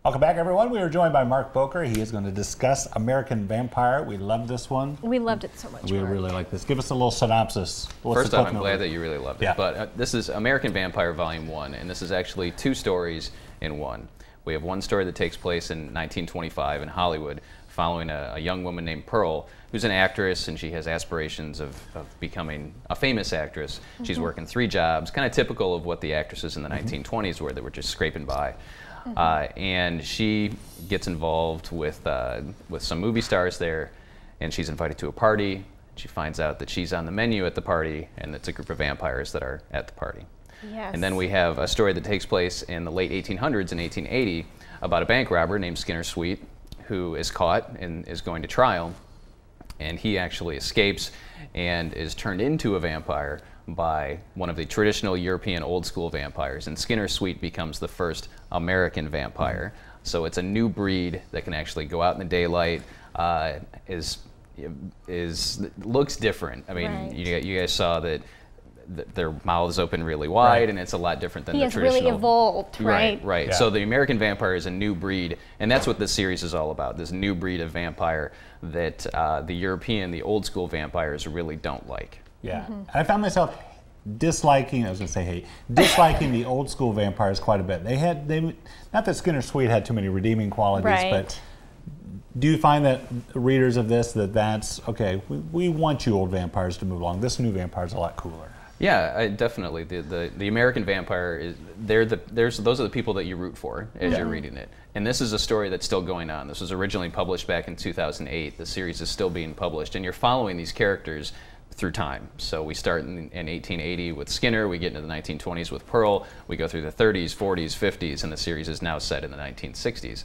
Welcome back, everyone. We are joined by Marc Boker. He is going to discuss American Vampire. We loved this one. We loved it so much. We really like this. Give us a little synopsis. First off, I'm glad that you really loved it. Yeah. But this is American Vampire Volume 1, and this is actually 2 stories in one. We have one story that takes place in 1925 in Hollywood, following a young woman named Pearl, who's an actress, and she has aspirations of becoming a famous actress. She's working 3 jobs, kind of typical of what the actresses in the 1920s were, that were just scraping by. And she gets involved with some movie stars there, and she's invited to a party. She finds out that she's on the menu at the party, and it's a group of vampires that are at the party. Yes. And then we have a story that takes place in the late 1800s, in 1880, about a bank robber named Skinner Sweet, who is caught and is going to trial. And he actually escapes and is turned into a vampire by one of the traditional European old school vampires, and Skinner Sweet becomes the first American vampire. So it's a new breed that can actually go out in the daylight, looks different. I mean, right. you guys saw that their mouths open really wide, right. And it's a lot different than the traditional. He has really evolved, right? Right. Yeah. So the American vampire is a new breed, and that's what this series is all about, this new breed of vampire that the European, the old school vampires really don't like. Yeah, and I found myself disliking the old school vampires quite a bit. Not that Skinner Sweet had too many redeeming qualities, right. But do you find that readers of this, that's okay, we want you old vampires to move along. This new vampire is a lot cooler. Yeah, definitely. The American vampire those are the people that you root for as you're reading it. And this is a story that's still going on. This was originally published back in 2008. The series is still being published, and you're following these characters through time. So we start in 1880 with Skinner, we get into the 1920s with Pearl, we go through the 30s, 40s, 50s, and the series is now set in the 1960s.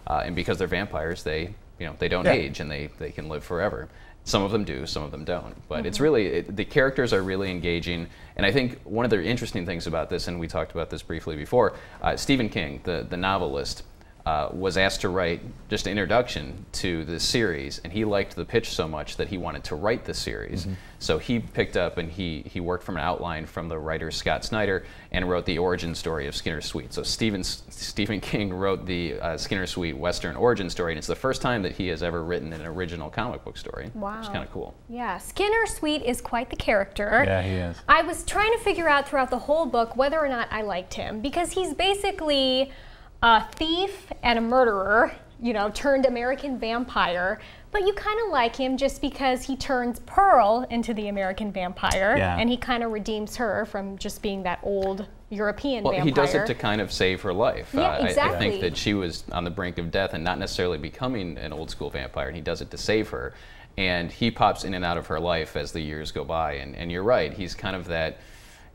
And because they're vampires, they don't age, and they can live forever. Some of them do, some of them don't. But it's really, the characters are really engaging. And I think one of the interesting things about this, and we talked about this briefly before, Stephen King, the novelist, was asked to write just an introduction to this series, and he liked the pitch so much that he wanted to write the series. So he picked up and he worked from an outline from the writer Scott Snyder and wrote the origin story of Skinner Sweet. So Stephen King wrote the Skinner Sweet Western origin story, and it's the first time that he has ever written an original comic book story. Wow. Which is kind of cool. Yeah, Skinner Sweet is quite the character. Yeah, he is. I was trying to figure out throughout the whole book whether or not I liked him, because he's basically a thief and a murderer, turned American vampire, but you kind of like him just because he turns Pearl into the American vampire, and he kind of redeems her from just being that old European vampire. Well, he does it to kind of save her life. Yeah, exactly. I think that she was on the brink of death and not necessarily becoming an old school vampire, and he does it to save her. And he pops in and out of her life as the years go by, and you're right, he's kind of that.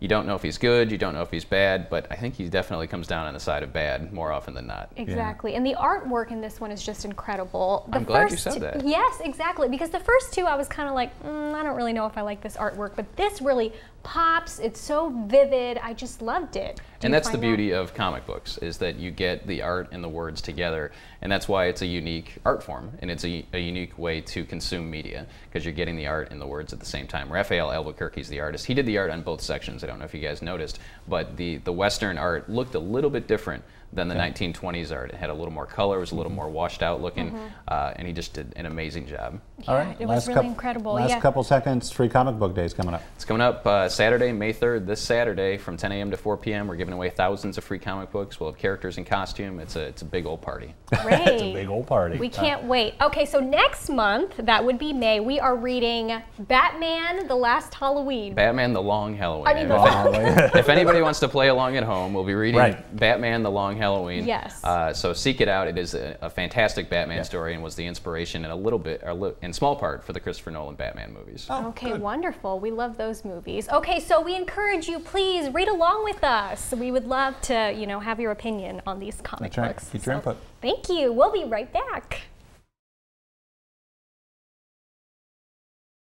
You don't know if he's good, you don't know if he's bad, but I think he definitely comes down on the side of bad more often than not. Exactly, and the artwork in this one is just incredible. I'm glad you said that. Yes, exactly, because the first 2 I was kind of like, I don't really know if I like this artwork, but this really pops. It's so vivid. I just loved it. And that's the beauty of comic books, is that you get the art and the words together, and that's why it's a unique art form, and it's a unique way to consume media, because you're getting the art and the words at the same time. Rafael Albuquerque is the artist. He did the art on both sections. I don't know if you guys noticed, but the Western art looked a little bit different than the 1920s art. It had a little more color, it was a little more washed out looking, and he just did an amazing job. Yeah, all right, it was really incredible. Last couple seconds, Free Comic Book Day is coming up. It's coming up Saturday, May 3rd, this Saturday from 10 a.m. to 4 p.m. We're giving away thousands of free comic books. We'll have characters in costume. It's a big old party. Great. It's a big old party. We can't wait. Okay, so next month, that would be May, we are reading Batman: The Last Halloween. Batman: The Long Halloween. I mean, if anybody wants to play along at home, we'll be reading Batman: The Long Halloween. Yes. So seek it out. It is a fantastic Batman story, and was the inspiration in small part for the Christopher Nolan Batman movies. Oh, okay, good. Wonderful. We love those movies. Okay, so we encourage you, please read along with us. We would love to, have your opinion on these comic books. Keep your input. Thank you. We'll be right back.